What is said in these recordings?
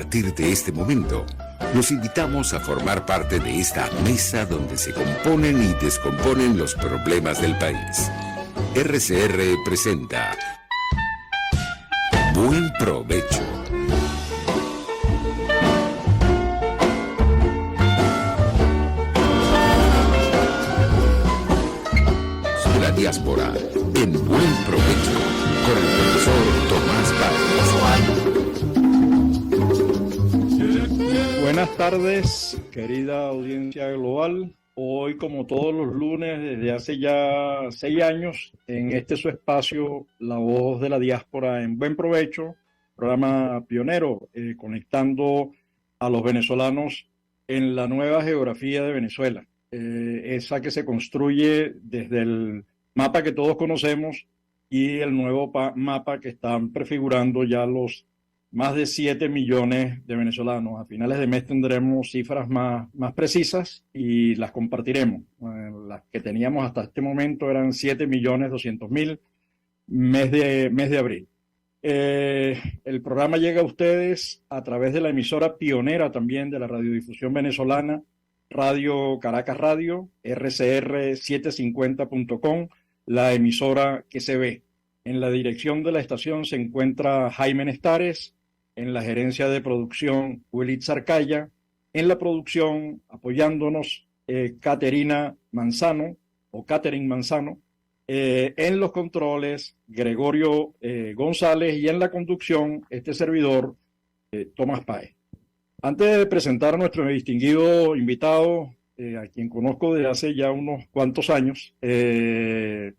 partir de este momento, los invitamos a formar parte de esta mesa donde se componen y descomponen los problemas del país. RCR presenta Buen Provecho. La diáspora en Buen Provecho con el profesor Tomás Páez. Buenas tardes, querida audiencia global. Hoy, como todos los lunes, desde hace ya 6 años, en este su espacio, La Voz de la Diáspora en Buen Provecho, programa pionero, conectando a los venezolanos en la nueva geografía de Venezuela, esa que se construye desde el mapa que todos conocemos y el nuevo mapa que están prefigurando ya los más de 7 millones de venezolanos. A finales de mes tendremos cifras más precisas y las compartiremos. Las que teníamos hasta este momento eran 7.200.000 mes de abril. El programa llega a ustedes a través de la emisora pionera también de la radiodifusión venezolana, Radio Caracas Radio, rcr750.com, la emisora que se ve. En la dirección de la estación se encuentra Jaime Nestares, en la gerencia de producción Willy Zarcaya, en la producción apoyándonos Catherine Manzano, en los controles Gregorio González y en la conducción este servidor Tomás Páez. Antes de presentar a nuestro distinguido invitado, a quien conozco desde hace ya unos cuantos años, me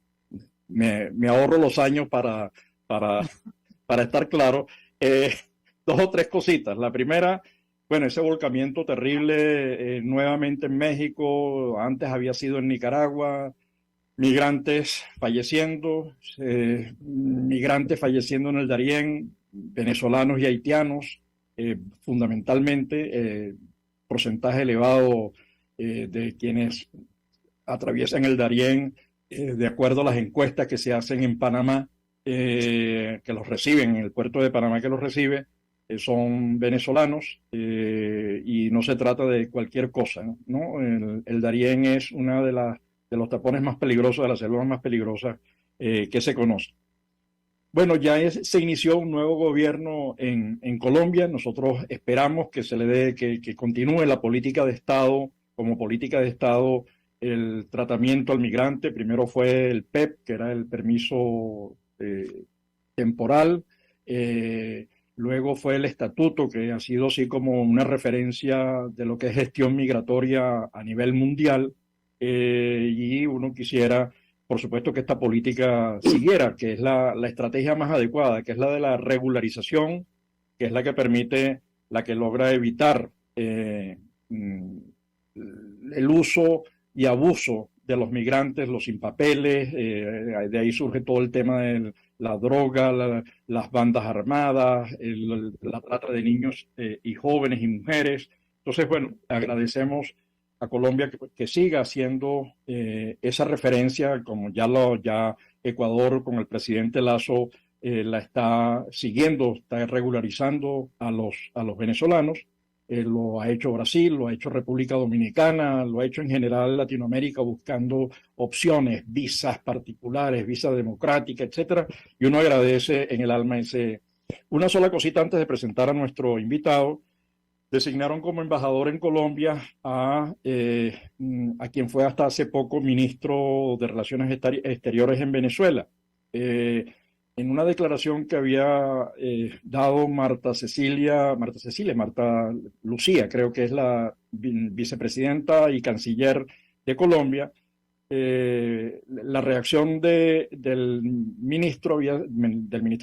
ahorro los años para estar claro. 2 o 3 cositas. La primera, bueno, ese volcamiento terrible nuevamente en México, antes había sido en Nicaragua, migrantes falleciendo en el Darién, venezolanos y haitianos, fundamentalmente, porcentaje elevado de quienes atraviesan el Darién, de acuerdo a las encuestas que se hacen en Panamá, que los reciben, en el puerto de Panamá que los recibe, son venezolanos, y no se trata de cualquier cosa, ¿no? El Darién es una de los tapones más peligrosos, de las selvas más peligrosas que se conoce. Bueno, ya se inició un nuevo gobierno en Colombia. Nosotros esperamos que se le dé, que continúe la política de Estado, como política de Estado, el tratamiento al migrante. Primero fue el PEP, que era el permiso temporal. Luego fue el estatuto, que ha sido así como una referencia de lo que es gestión migratoria a nivel mundial. Y uno quisiera, por supuesto, que esta política siguiera, que es la estrategia más adecuada, que es la de la regularización, que es la que permite, la que logra evitar el uso y abuso de los migrantes, los sin papeles. De ahí surge todo el tema de la droga, las bandas armadas, la trata de niños y jóvenes y mujeres. Entonces, bueno, agradecemos a Colombia que siga haciendo esa referencia, como ya Ecuador con el presidente Lazo la está siguiendo, está regularizando a los venezolanos. Lo ha hecho Brasil, lo ha hecho República Dominicana, lo ha hecho en general Latinoamérica, buscando opciones, visas particulares, visa democrática, etcétera. Y uno agradece en el alma ese. Una sola cosita antes de presentar a nuestro invitado. Designaron como embajador en Colombia a quien fue hasta hace poco ministro de Relaciones Exteriores en Venezuela. En una declaración que había dado Marta Lucía, creo que es la vicepresidenta y canciller de Colombia, la reacción del ministro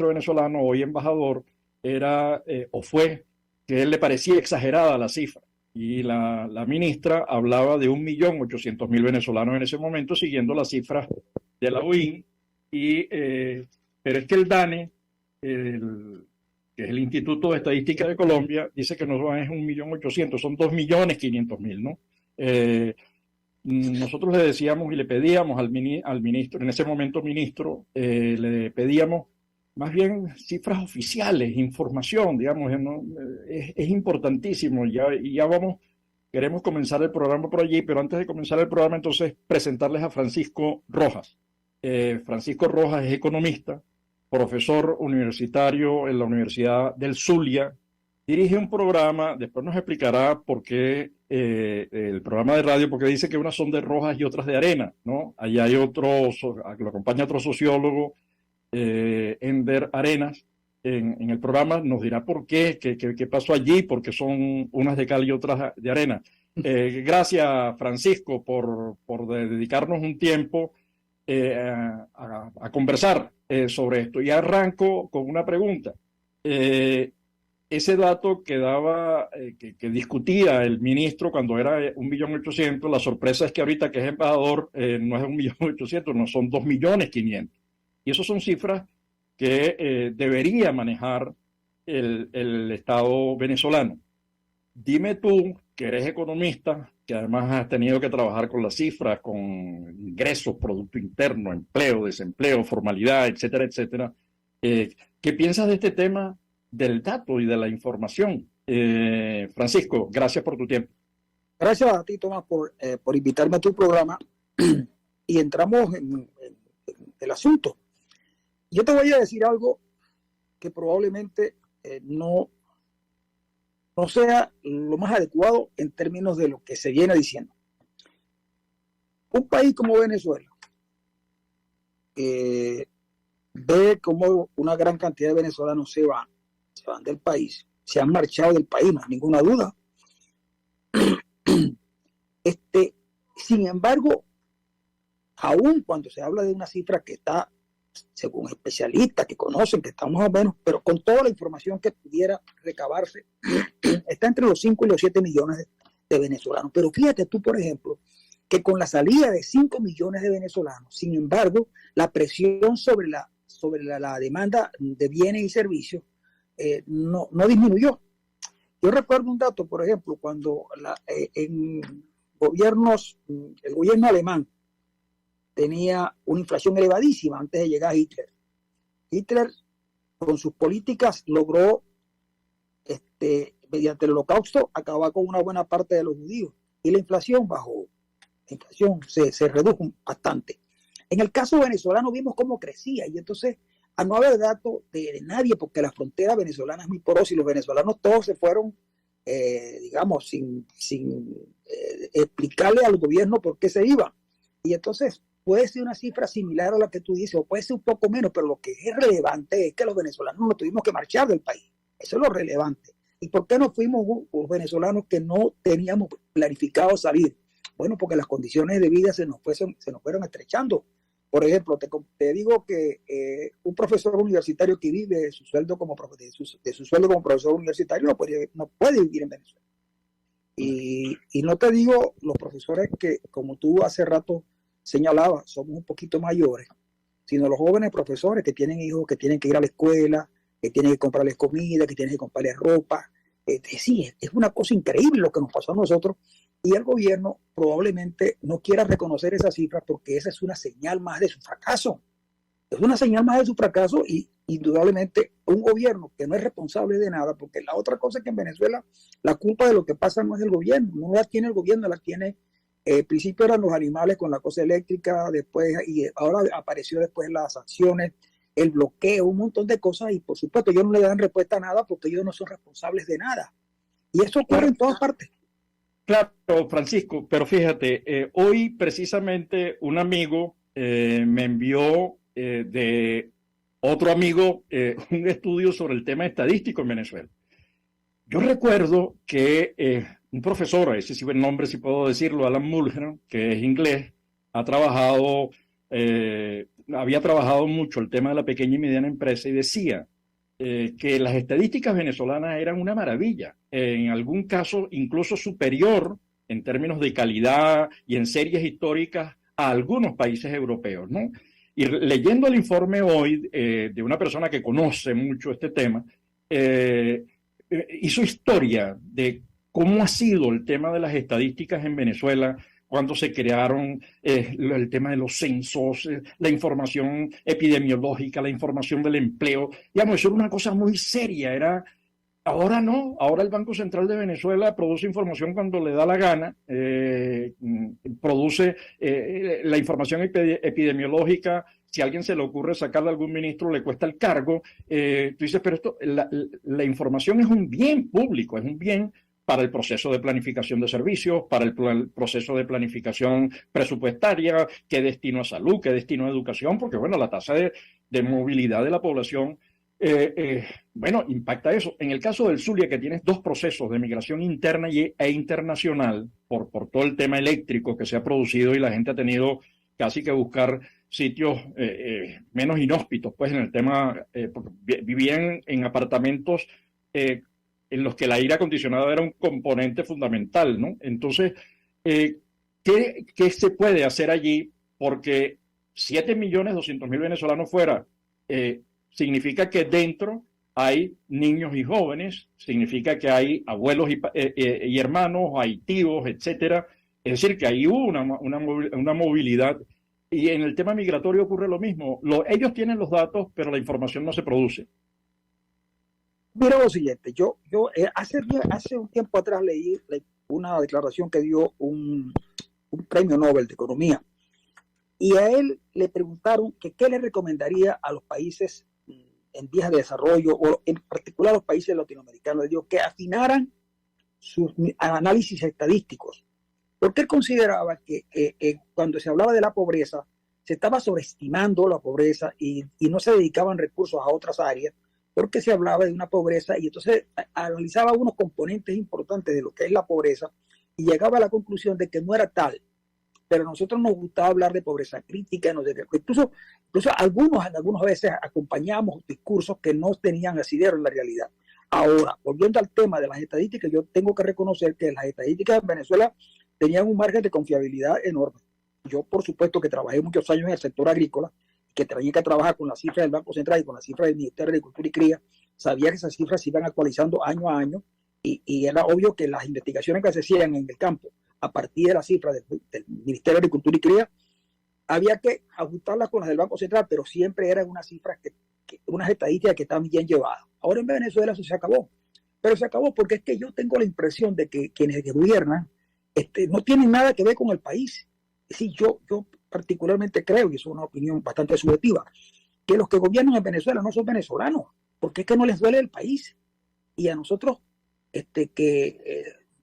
venezolano, hoy embajador, era o fue que él le parecía exagerada la cifra. Y la ministra hablaba de 1.800.000 venezolanos en ese momento, siguiendo las cifras de la OIN. Pero es que el DANE, que es el Instituto de Estadística de Colombia, dice que no es 1.800.000, son 2.500.000, ¿no? Nosotros le decíamos y le pedíamos al ministro, en ese momento ministro, le pedíamos más bien cifras oficiales, información, digamos, ¿no? Es importantísimo. Ya vamos, queremos comenzar el programa por allí, pero antes de comenzar el programa, entonces, presentarles a Francisco Rojas. Francisco Rojas es economista, profesor universitario en la Universidad del Zulia, dirige un programa, después nos explicará por qué el programa de radio, porque dice que unas son de Rojas y otras de Arena, ¿no? Allí hay otro, lo acompaña otro sociólogo, Ender Arenas, en el programa, nos dirá por qué, qué pasó allí, porque son unas de cal y otras de arena. Gracias, Francisco, por dedicarnos un tiempo a conversar sobre esto. Y arranco con una pregunta. Ese dato que daba, que discutía el ministro cuando era 1.800.000, la sorpresa es que ahorita que es embajador no es 1.800.000, no son 2.500.000. Y esas son cifras que debería manejar el Estado venezolano. Dime tú, que eres economista, que además has tenido que trabajar con las cifras, con ingresos, Producto Interno, empleo, desempleo, formalidad, etcétera, etcétera. ¿Qué piensas de este tema del dato y de la información? Francisco, gracias por tu tiempo. Gracias a ti, Tomás, por invitarme a tu programa y entramos en el asunto. Yo te voy a decir algo que probablemente no sea lo más adecuado en términos de lo que se viene diciendo. Un país como Venezuela ve como una gran cantidad de venezolanos se van del país, se han marchado del país, no hay ninguna duda. Sin embargo, aún cuando se habla de una cifra que está, según especialistas que conocen, que está más o menos, pero con toda la información que pudiera recabarse, está entre los 5 y los 7 millones de venezolanos. Pero fíjate tú, por ejemplo, que con la salida de 5 millones de venezolanos, sin embargo, la presión sobre la demanda de bienes y servicios no disminuyó. Yo recuerdo un dato, por ejemplo, cuando el gobierno alemán tenía una inflación elevadísima antes de llegar a Hitler. Hitler, con sus políticas, logró, mediante el holocausto, acabar con una buena parte de los judíos. Y la inflación bajó. La inflación se redujo bastante. En el caso venezolano vimos cómo crecía. Y entonces, a no haber datos de nadie, porque la frontera venezolana es muy porosa y los venezolanos todos se fueron, digamos, sin explicarle al gobierno por qué se iban. Y entonces, puede ser una cifra similar a la que tú dices, o puede ser un poco menos, pero lo que es relevante es que los venezolanos no tuvimos que marchar del país. Eso es lo relevante. ¿Y por qué no fuimos los venezolanos que no teníamos planificado salir? Bueno, porque las condiciones de vida se nos fueron estrechando. Por ejemplo, te digo que un profesor universitario que vive de su sueldo como profesor universitario no puede vivir en Venezuela. Y no te digo los profesores que, como tú hace rato señalaba, somos un poquito mayores, sino los jóvenes profesores que tienen hijos, que tienen que ir a la escuela, que tienen que comprarles comida, que tienen que comprarles ropa. Sí, es una cosa increíble lo que nos pasó a nosotros, y el gobierno probablemente no quiera reconocer esas cifras porque esa es una señal más de su fracaso. Es una señal más de su fracaso, y indudablemente un gobierno que no es responsable de nada, porque la otra cosa es que en Venezuela la culpa de lo que pasa no es del gobierno, no la tiene el gobierno, la tiene. Al principio eran los animales con la cosa eléctrica, y ahora apareció después las sanciones, el bloqueo, un montón de cosas, y por supuesto ellos no le dan respuesta a nada porque ellos no son responsables de nada. Y eso ocurre en todas partes. Claro, Francisco, pero fíjate, hoy precisamente un amigo me envió de otro amigo un estudio sobre el tema estadístico en Venezuela. Yo recuerdo que un profesor, a ese sí el nombre, si puedo decirlo, Alan Mulhern, que es inglés, había trabajado mucho el tema de la pequeña y mediana empresa, y decía que las estadísticas venezolanas eran una maravilla, en algún caso incluso superior en términos de calidad y en series históricas a algunos países europeos, ¿no? Y leyendo el informe hoy de una persona que conoce mucho este tema, hizo historia de cómo ha sido el tema de las estadísticas en Venezuela cuando se crearon el tema de los censos, la información epidemiológica, la información del empleo. Digamos, eso era una cosa muy seria. Ahora no, ahora el Banco Central de Venezuela produce información cuando le da la gana, produce la información epidemiológica. Si a alguien se le ocurre sacarle a algún ministro, le cuesta el cargo. Tú dices, pero la información es un bien público, es un bien para el proceso de planificación de servicios, para el proceso de planificación presupuestaria, qué destino a salud, qué destino a educación, porque bueno, la tasa de movilidad de la población bueno, impacta eso. En el caso del Zulia, que tienes dos procesos de migración interna e internacional, por todo el tema eléctrico que se ha producido y la gente ha tenido casi que buscar sitios menos inhóspitos, pues en el tema, porque vivían en apartamentos en los que el aire acondicionado era un componente fundamental, ¿no? Entonces, ¿qué se puede hacer allí? Porque 7.200.000 venezolanos fuera, significa que dentro hay niños y jóvenes, significa que hay abuelos y hermanos, hay tíos, etcétera. Es decir, que ahí hubo una movilidad. Y en el tema migratorio ocurre lo mismo. Ellos tienen los datos, pero la información no se produce. Mira lo siguiente, yo hace un tiempo atrás leí una declaración que dio un premio Nobel de Economía. Y a él le preguntaron que qué le recomendaría a los países en vías de desarrollo, o en particular a los países latinoamericanos. Le digo que afinaran sus análisis estadísticos, porque él consideraba que cuando se hablaba de la pobreza, se estaba sobreestimando la pobreza y no se dedicaban recursos a otras áreas, porque se hablaba de una pobreza y entonces analizaba unos componentes importantes de lo que es la pobreza y llegaba a la conclusión de que no era tal. Pero a nosotros nos gustaba hablar de pobreza crítica, incluso algunas veces acompañamos discursos que no tenían asidero en la realidad. Ahora, volviendo al tema de las estadísticas, yo tengo que reconocer que las estadísticas en Venezuela tenían un margen de confiabilidad enorme. Yo, por supuesto, que trabajé muchos años en el sector agrícola, que tenía que trabajar con las cifras del Banco Central y con las cifras del Ministerio de Agricultura y Cría, sabía que esas cifras se iban actualizando año a año y era obvio que las investigaciones que se hacían en el campo a partir de las cifras del Ministerio de Agricultura y Cría, había que ajustarlas con las del Banco Central, pero siempre eran unas cifras, unas estadísticas que están bien llevadas. Ahora en Venezuela eso se acabó, pero se acabó porque es que yo tengo la impresión de que quienes gobiernan no tienen nada que ver con el país. Es decir, yo particularmente creo, y eso es una opinión bastante subjetiva, que los que gobiernan en Venezuela no son venezolanos, porque es que no les duele el país. Y a nosotros,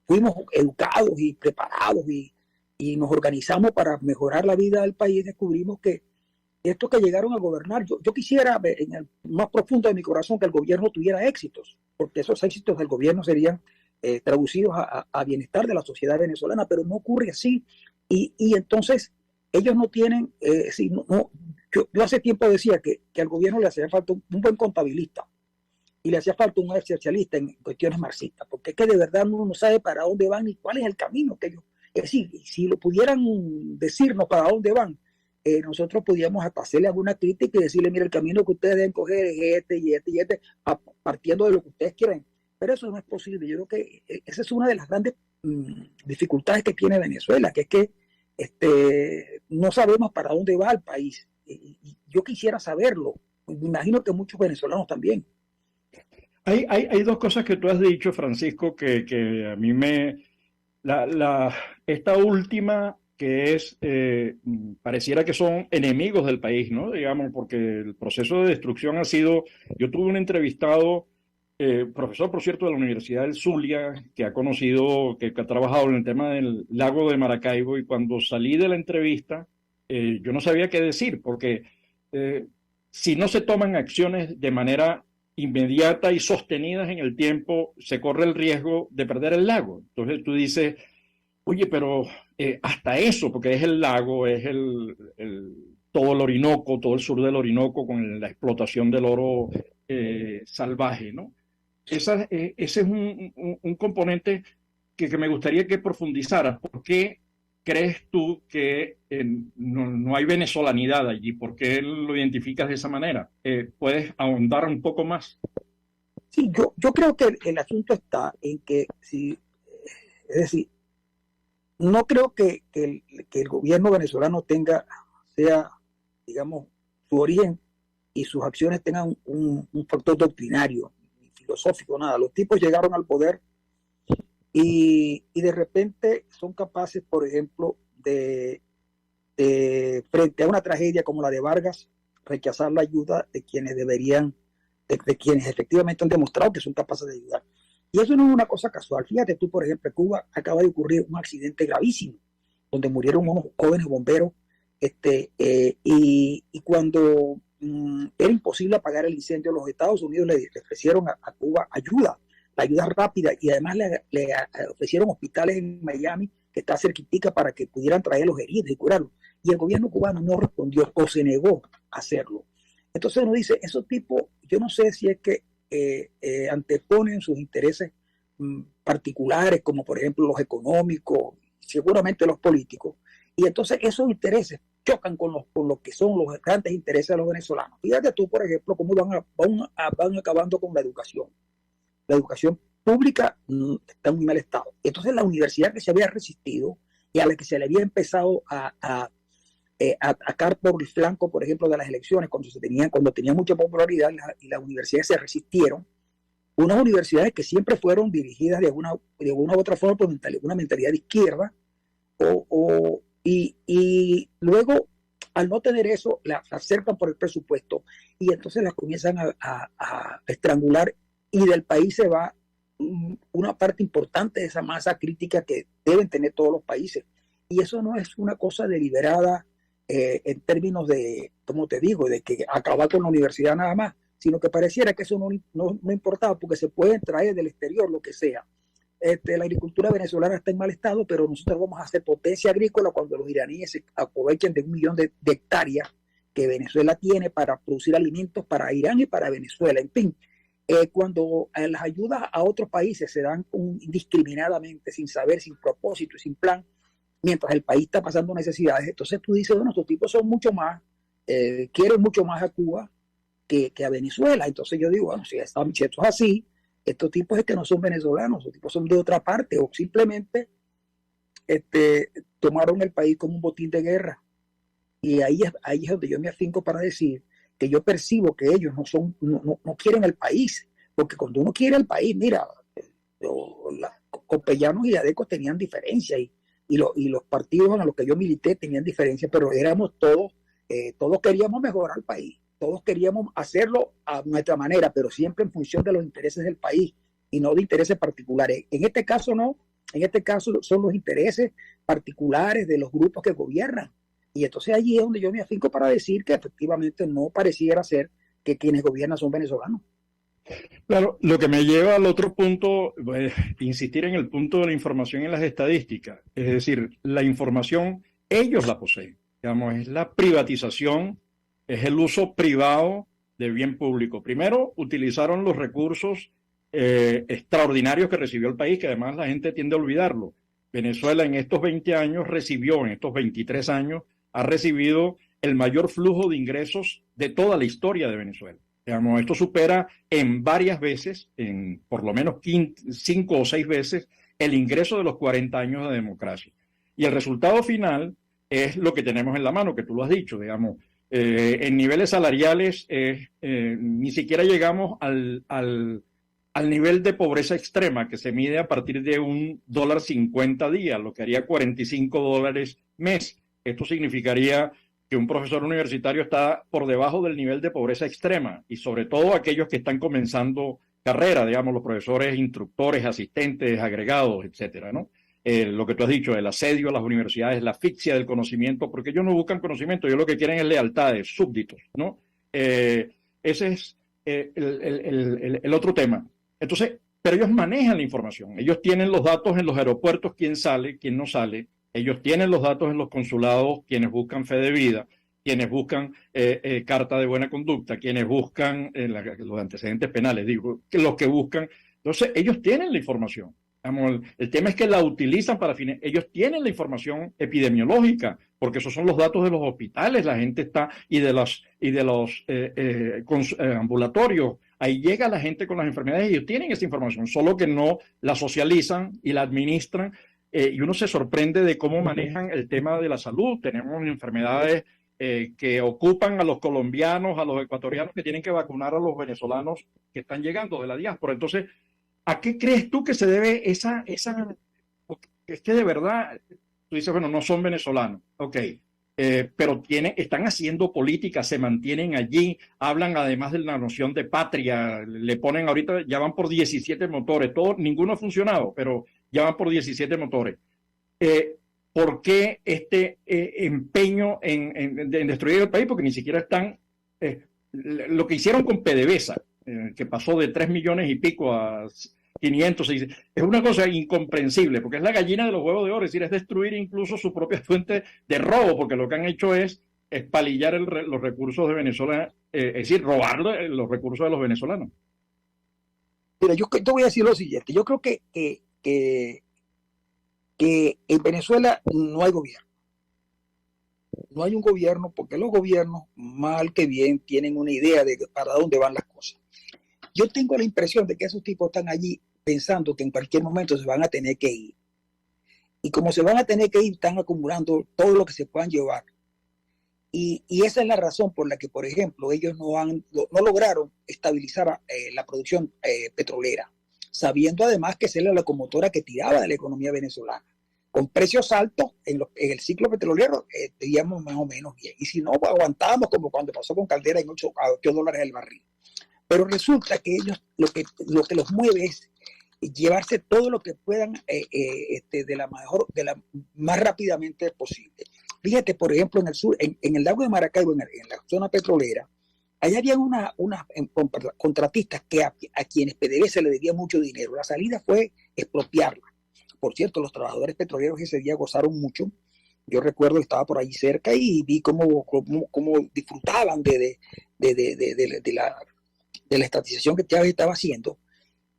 fuimos educados y preparados y nos organizamos para mejorar la vida del país, descubrimos que estos que llegaron a gobernar, yo quisiera en el más profundo de mi corazón que el gobierno tuviera éxitos, porque esos éxitos del gobierno serían traducidos a bienestar de la sociedad venezolana, pero no ocurre así. Y entonces ellos no tienen, yo hace tiempo decía que al gobierno le hacía falta un buen contabilista y le hacía falta un especialista en cuestiones marxistas, porque es que de verdad uno no sabe para dónde van ni cuál es el camino que ellos. Es decir, si lo pudieran decirnos para dónde van, nosotros podíamos hasta hacerle alguna crítica y decirle, mira, el camino que ustedes deben coger es este y este y este, partiendo de lo que ustedes quieren. Pero eso no es posible. Yo creo que esa es una de las grandes dificultades que tiene Venezuela, que es que no sabemos para dónde va el país. Y yo quisiera saberlo. Me imagino que muchos venezolanos también. Hay dos cosas que tú has dicho, Francisco, que a mí esta última, que es, pareciera que son enemigos del país, ¿no? Digamos, porque el proceso de destrucción ha sido. Yo tuve un entrevistado, profesor, por cierto, de la Universidad del Zulia, que ha trabajado en el tema del lago de Maracaibo, y cuando salí de la entrevista, yo no sabía qué decir, porque si no se toman acciones de manera inmediata y sostenidas en el tiempo, se corre el riesgo de perder el lago. Entonces tú dices, oye, pero hasta eso, porque es el lago, es todo el Orinoco, todo el sur del Orinoco, con la explotación del oro salvaje, ¿no? Ese es un componente que me gustaría que profundizaras. ¿Por qué crees tú que no hay venezolanidad allí? ¿Por qué lo identificas de esa manera? ¿Puedes ahondar un poco más? Sí, yo creo que el asunto está en que, es decir, no creo que el gobierno venezolano sea, digamos, su origen y sus acciones tengan un factor doctrinario, filosófico, nada. Los tipos llegaron al poder y de repente son capaces, por ejemplo, frente a una tragedia como la de Vargas, rechazar la ayuda de quienes de quienes efectivamente han demostrado que son capaces de ayudar. Y eso no es una cosa casual. Fíjate tú, por ejemplo, en Cuba acaba de ocurrir un accidente gravísimo, donde murieron unos jóvenes bomberos, y cuando era imposible apagar el incendio, los Estados Unidos le ofrecieron a Cuba ayuda, la ayuda rápida, y además le ofrecieron hospitales en Miami, que está cerquitica, para que pudieran traer a los heridos y curarlos. Y el gobierno cubano no respondió o se negó a hacerlo. Entonces uno dice, esos tipos, yo no sé si es que anteponen sus intereses particulares, como por ejemplo los económicos, seguramente los políticos, y entonces esos intereses chocan con lo que son los grandes intereses de los venezolanos. Fíjate tú, por ejemplo, cómo van acabando con la educación. La educación pública está en muy mal estado. Entonces la universidad que se había resistido y a la que se le había empezado a atacar por el flanco, por ejemplo, de las elecciones, cuando tenían mucha popularidad, y las universidades se resistieron, unas universidades que siempre fueron dirigidas de alguna u otra forma por una mentalidad de izquierda, y luego, al no tener eso, las acercan por el presupuesto, y entonces las comienzan a estrangular, y del país se va una parte importante de esa masa crítica que deben tener todos los países. Y eso no es una cosa deliberada, en términos de, como te digo, de que acabar con la universidad nada más, sino que pareciera que eso no importaba, porque se pueden traer del exterior lo que sea. La agricultura venezolana está en mal estado, pero nosotros vamos a hacer potencia agrícola cuando los iraníes se aprovechen de 1 millón de hectáreas que Venezuela tiene para producir alimentos para Irán y para Venezuela. En fin, cuando las ayudas a otros países se dan indiscriminadamente, sin saber, sin propósito y sin plan, mientras el país está pasando necesidades, entonces tú dices, bueno, estos tipos son mucho más, quieren mucho más a Cuba que a Venezuela. Entonces yo digo, bueno, si esto es así, estos tipos es que no son venezolanos, estos tipos son de otra parte, o simplemente tomaron el país como un botín de guerra. Y ahí es donde yo me afinco para decir que yo percibo que ellos no quieren el país, porque cuando uno quiere el país, mira, Copellanos y Adecos tenían diferencias, y los partidos en los que yo milité tenían diferencias, pero éramos todos queríamos mejorar el país, todos queríamos hacerlo a nuestra manera, pero siempre en función de los intereses del país y no de intereses particulares. En este caso no, en este caso son los intereses particulares de los grupos que gobiernan. Y entonces allí es donde yo me afinco para decir que efectivamente no pareciera ser que quienes gobiernan son venezolanos. Claro, lo que me lleva al otro punto, insistir en el punto de la información y las estadísticas. Es decir, la información, ellos la poseen. Digamos, es la privatización, es el uso privado del bien público. Primero, utilizaron los recursos extraordinarios que recibió el país, que además la gente tiende a olvidarlo. Venezuela en estos 20 años en estos 23 años, ha recibido el mayor flujo de ingresos de toda la historia de Venezuela. Digamos, esto supera en varias veces, en por lo menos 5 o 6 veces, el ingreso de los 40 años de democracia. Y el resultado final es lo que tenemos en la mano, que tú lo has dicho, digamos. En niveles salariales ni siquiera llegamos al nivel de pobreza extrema, que se mide a partir de $1.50 día, lo que haría $45 mes. Esto significaría que un profesor universitario está por debajo del nivel de pobreza extrema, y sobre todo aquellos que están comenzando carrera, digamos, los profesores, instructores, asistentes, agregados, etcétera, ¿no? Lo que tú has dicho, el asedio a las universidades, la asfixia del conocimiento, porque ellos no buscan conocimiento, ellos lo que quieren es lealtades, súbditos, ¿no? Ese es el otro tema. Entonces, pero ellos manejan la información, ellos tienen los datos en los aeropuertos, quién sale, quién no sale. Ellos tienen los datos en los consulados, quienes buscan fe de vida, quienes buscan carta de buena conducta, quienes buscan los antecedentes penales, digo, los que buscan. Entonces, ellos tienen la información. El tema es que la utilizan para fines. Ellos tienen la información epidemiológica, porque esos son los datos de los hospitales, la gente está, y de los ambulatorios. Ahí llega la gente con las enfermedades y ellos tienen esa información, solo que no la socializan y la administran y uno se sorprende de cómo manejan el tema de la salud. Tenemos enfermedades que ocupan a los colombianos, a los ecuatorianos que tienen que vacunar a los venezolanos que están llegando de la diáspora. Entonces, ¿a qué crees tú que se debe esa? Es que de verdad, tú dices, bueno, no son venezolanos, ok, pero están haciendo política, se mantienen allí, hablan además de la noción de patria, le ponen ahorita, ya van por 17 motores, ninguno ha funcionado, pero ya van por 17 motores. ¿Por qué este empeño en destruir el país? Porque ni siquiera están, lo que hicieron con PDVSA, que pasó de 3 millones y pico a 500, 600, es una cosa incomprensible, porque es la gallina de los huevos de oro, es decir, es destruir incluso su propia fuente de robo, porque lo que han hecho es espalillar los recursos de Venezuela, es decir, robar los recursos de los venezolanos. Mira, yo te voy a decir lo siguiente, yo creo que en Venezuela no hay gobierno. No hay un gobierno porque los gobiernos, mal que bien, tienen una idea de para dónde van las cosas. Yo tengo la impresión de que esos tipos están allí pensando que en cualquier momento se van a tener que ir. Y como se van a tener que ir, están acumulando todo lo que se puedan llevar. Y esa es la razón por la que, por ejemplo, ellos no lograron estabilizar la producción petrolera, sabiendo además que esa es la locomotora que tiraba de la economía venezolana. Con precios altos en el ciclo petrolero, digamos más o menos bien. Y si no, aguantábamos como cuando pasó con Caldera en $8 el barril. Pero resulta que ellos lo que los mueve es llevarse todo lo que puedan de la más rápidamente posible. Fíjate, por ejemplo, en el sur, en el lago de Maracaibo, en la zona petrolera, allá había unas contratistas que a quienes PDVSA le debía mucho dinero. La salida fue expropiarla. Por cierto, los trabajadores petroleros ese día gozaron mucho. Yo recuerdo que estaba por allí cerca y vi cómo disfrutaban de la estatización que Chávez estaba haciendo.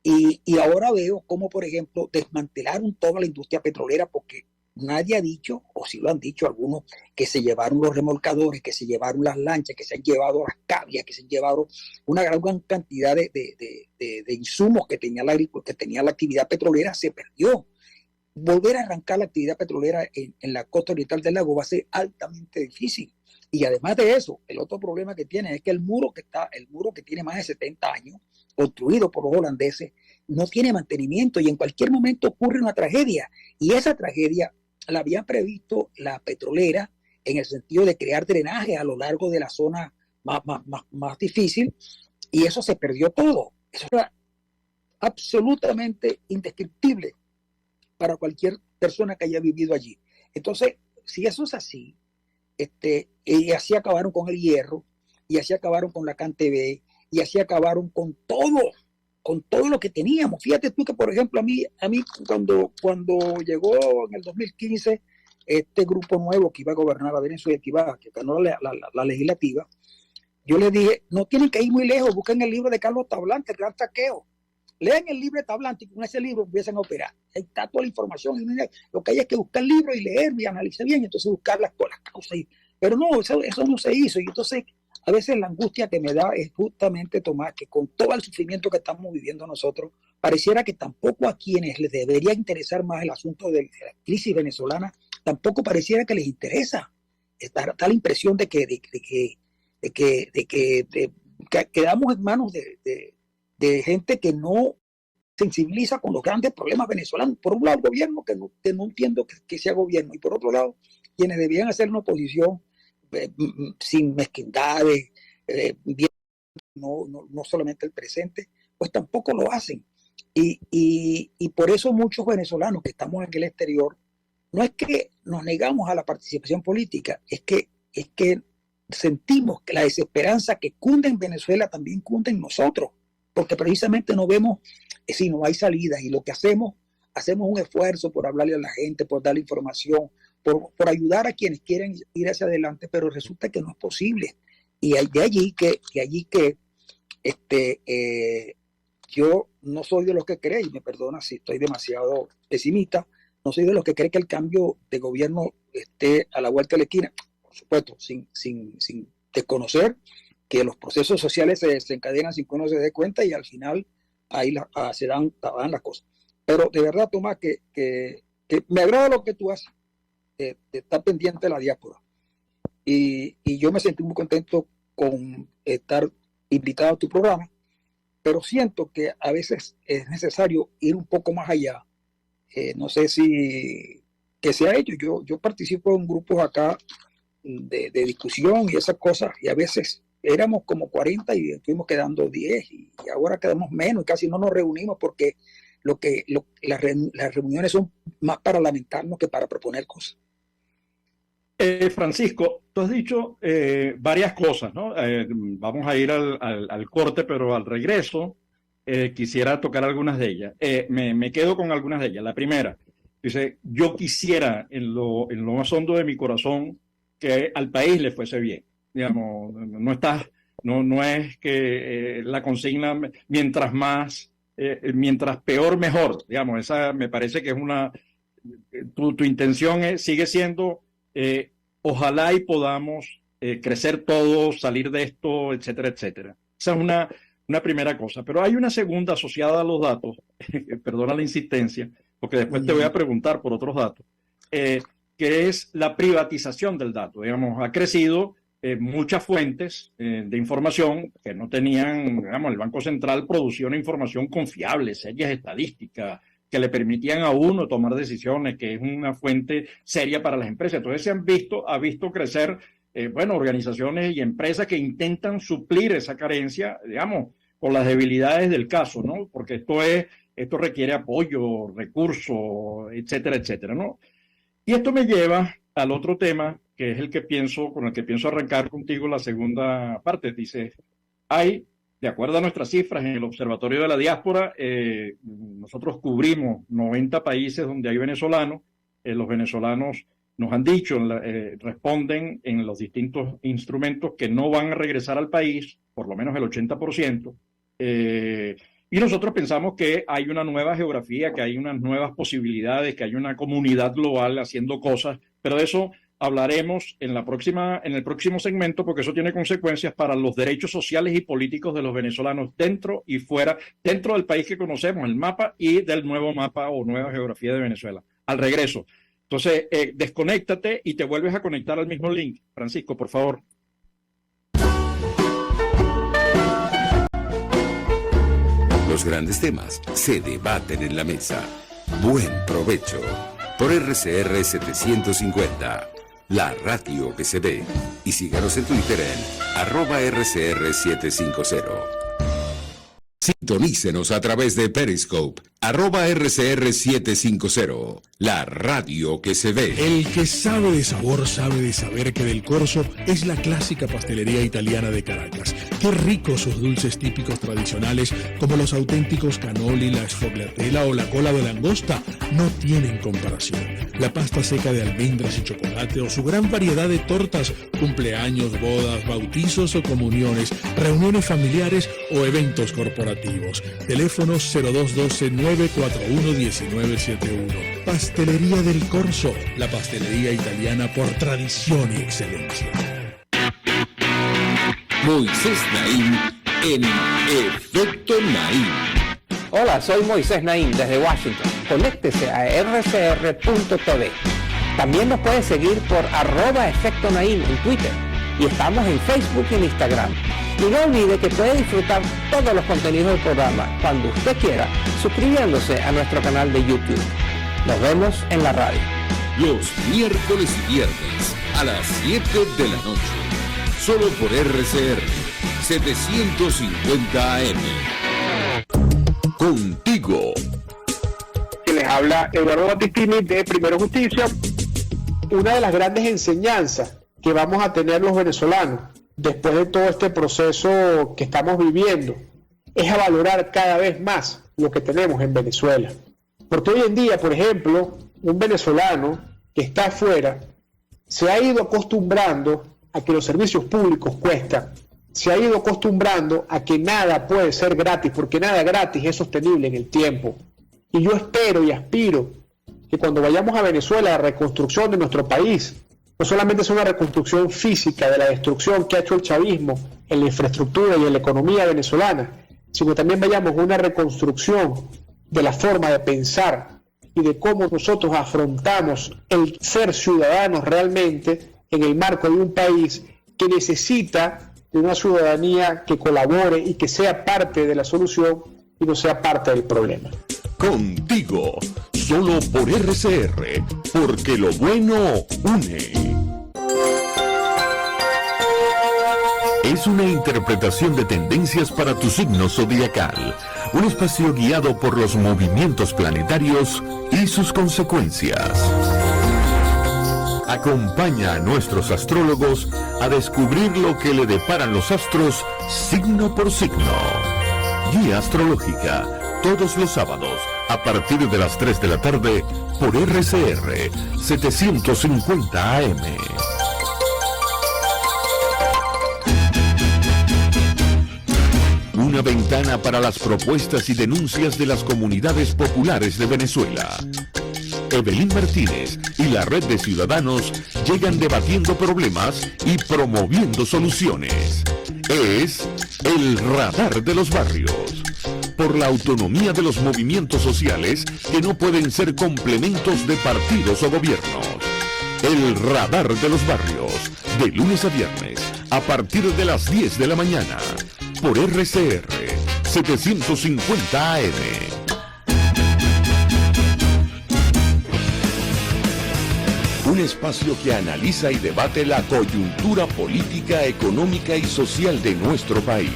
Y ahora veo cómo, por ejemplo, desmantelaron toda la industria petrolera porque nadie ha dicho, o si lo han dicho algunos, que se llevaron los remolcadores, que se llevaron las lanchas, que se han llevado las cabias, que se han llevado una gran cantidad de insumos que tenía la actividad petrolera, se perdió. Volver a arrancar la actividad petrolera en la costa oriental del lago va a ser altamente difícil. Y además de eso, el otro problema que tiene es que el muro que tiene más de 70 años, construido por los holandeses, no tiene mantenimiento y en cualquier momento ocurre una tragedia. Y esa tragedia la habían previsto la petrolera en el sentido de crear drenaje a lo largo de la zona más difícil, y eso se perdió todo. Eso era absolutamente indescriptible para cualquier persona que haya vivido allí. Entonces, si eso es así, y así acabaron con el hierro, y así acabaron con la CanTV, y así acabaron con todo lo que teníamos. Fíjate tú que, por ejemplo, a mí cuando llegó en el 2015 este grupo nuevo que iba a gobernar a Venezuela, que ganó la legislativa, yo les dije, no tienen que ir muy lejos, busquen el libro de Carlos Tablante, El Gran Saqueo. Lean el libro de Tablante y con ese libro empiezan a operar. Ahí está toda la información. Lo que hay es que buscar el libro y leer y analizar bien, y entonces buscar las causas. Pero no, eso no se hizo. Y entonces, a veces la angustia que me da es justamente tomar que con todo el sufrimiento que estamos viviendo nosotros, pareciera que tampoco a quienes les debería interesar más el asunto de la crisis venezolana, tampoco pareciera que les interesa. Está la impresión de que quedamos en manos de gente que no sensibiliza con los grandes problemas venezolanos. Por un lado, el gobierno que no entiendo que sea gobierno, y por otro lado, quienes debían hacer una oposición sin mezquindades, no solamente el presente, pues tampoco lo hacen. Y por eso muchos venezolanos que estamos en el exterior, no es que nos negamos a la participación política, es que sentimos que la desesperanza que cunde en Venezuela también cunde en nosotros, porque precisamente no vemos si no hay salidas, y lo que hacemos un esfuerzo por hablarle a la gente, por darle información, por ayudar a quienes quieren ir hacia adelante, pero resulta que no es posible. Y de allí que yo no soy de los que cree, y me perdona si estoy demasiado pesimista, no soy de los que cree que el cambio de gobierno esté a la vuelta de la esquina, por supuesto, sin desconocer que los procesos sociales se desencadenan sin que uno se dé cuenta, y al final ahí se dan las cosas. Pero de verdad, Tomás, que que me agrada lo que tú haces, de estar pendiente de la diáspora. Y yo me sentí muy contento con estar invitado a tu programa, pero siento que a veces es necesario ir un poco más allá. No sé si que se ha hecho. Yo participo en grupos acá de discusión y esas cosas, y a veces éramos como 40 y estuvimos quedando 10 y ahora quedamos menos y casi no nos reunimos porque las reuniones son más para lamentarnos que para proponer cosas. Francisco, tú has dicho varias cosas, ¿no? Vamos a ir al corte, pero al regreso quisiera tocar algunas de ellas. Me quedo con algunas de ellas. La primera, dice, yo quisiera en lo más hondo de mi corazón que al país le fuese bien. Digamos, no es que la consigna mientras peor, mejor. Digamos, esa me parece que es tu intención sigue siendo ojalá y podamos crecer todos, salir de esto, etcétera, etcétera. Esa es una primera cosa. Pero hay una segunda asociada a los datos, perdona la insistencia, porque después te voy a preguntar por otros datos, que es la privatización del dato. Digamos, ha crecido muchas fuentes de información que no tenían, digamos, el Banco Central producía una información confiable, series estadísticas, que le permitían a uno tomar decisiones, que es una fuente seria para las empresas. Entonces ha visto crecer, organizaciones y empresas que intentan suplir esa carencia, digamos, con las debilidades del caso, ¿no? Porque esto requiere apoyo, recursos, etcétera, etcétera, ¿no? Y esto me lleva al otro tema, que es con el que pienso arrancar contigo la segunda parte. Dice, de acuerdo a nuestras cifras en el Observatorio de la Diáspora, nosotros cubrimos 90 países donde hay venezolanos. Los venezolanos nos han dicho, responden en los distintos instrumentos que no van a regresar al país, por lo menos el 80%. Y nosotros pensamos que hay una nueva geografía, que hay unas nuevas posibilidades, que hay una comunidad global haciendo cosas, pero de eso hablaremos en el próximo segmento, porque eso tiene consecuencias para los derechos sociales y políticos de los venezolanos dentro y fuera, dentro del país que conocemos, el mapa, y del nuevo mapa o nueva geografía de Venezuela. Al regreso. Entonces, desconéctate y te vuelves a conectar al mismo link. Francisco, por favor. Los grandes temas se debaten en la mesa. Buen provecho. Por RCR 750. La radio que se ve. Y síganos en Twitter en @RCR750. Sintonícenos a través de Periscope, @RCR750. La radio que se ve. El que sabe de sabor sabe de saber que Del Corso es la clásica pastelería italiana de Caracas. Qué ricos sus dulces típicos tradicionales, como los auténticos cannoli, la sfogliatella o la cola de langosta, no tienen comparación. La pasta seca de almendras y chocolate o su gran variedad de tortas, cumpleaños, bodas, bautizos o comuniones, reuniones familiares o eventos corporativos. Teléfonos 0212-941-1971. Pastelería Del Corso, la pastelería italiana por tradición y excelencia. Moisés Naim en Efecto Naim. Hola, soy Moisés Naim desde Washington. Conéctese a rcr.tv. También nos puede seguir por @Efecto Naim en Twitter. Y estamos en Facebook y en Instagram. Y no olvide que puede disfrutar todos los contenidos del programa cuando usted quiera, suscribiéndose a nuestro canal de YouTube. Nos vemos en la radio. Los miércoles y viernes a las 7 de la noche. Solo por RCR 750 AM. Contigo. Les habla Eduardo Battistini de Primero Justicia. Una de las grandes enseñanzas que vamos a tener los venezolanos después de todo este proceso que estamos viviendo es a valorar cada vez más lo que tenemos en Venezuela. Porque hoy en día, por ejemplo, un venezolano que está afuera se ha ido acostumbrando a que los servicios públicos cuestan, se ha ido acostumbrando a que nada puede ser gratis, porque nada gratis es sostenible en el tiempo. Y yo espero y aspiro que cuando vayamos a Venezuela, la reconstrucción de nuestro país no solamente es una reconstrucción física de la destrucción que ha hecho el chavismo en la infraestructura y en la economía venezolana, sino también vayamos a una reconstrucción de la forma de pensar y de cómo nosotros afrontamos el ser ciudadanos realmente en el marco de un país que necesita de una ciudadanía que colabore y que sea parte de la solución y no sea parte del problema. Contigo, solo por RCR, porque lo bueno une. Es una interpretación de tendencias para tu signo zodiacal, un espacio guiado por los movimientos planetarios y sus consecuencias. Acompaña a nuestros astrólogos a descubrir lo que le deparan los astros signo por signo. Guía astrológica, todos los sábados, a partir de las 3 de la tarde, por RCR 750 AM. Una ventana para las propuestas y denuncias de las comunidades populares de Venezuela. Evelyn Martínez y la red de ciudadanos llegan debatiendo problemas y promoviendo soluciones. Es el Radar de los Barrios. Por la autonomía de los movimientos sociales que no pueden ser complementos de partidos o gobiernos. El Radar de los Barrios, de lunes a viernes, a partir de las 10 de la mañana, por RCR 750 AM. Un espacio que analiza y debate la coyuntura política, económica y social de nuestro país.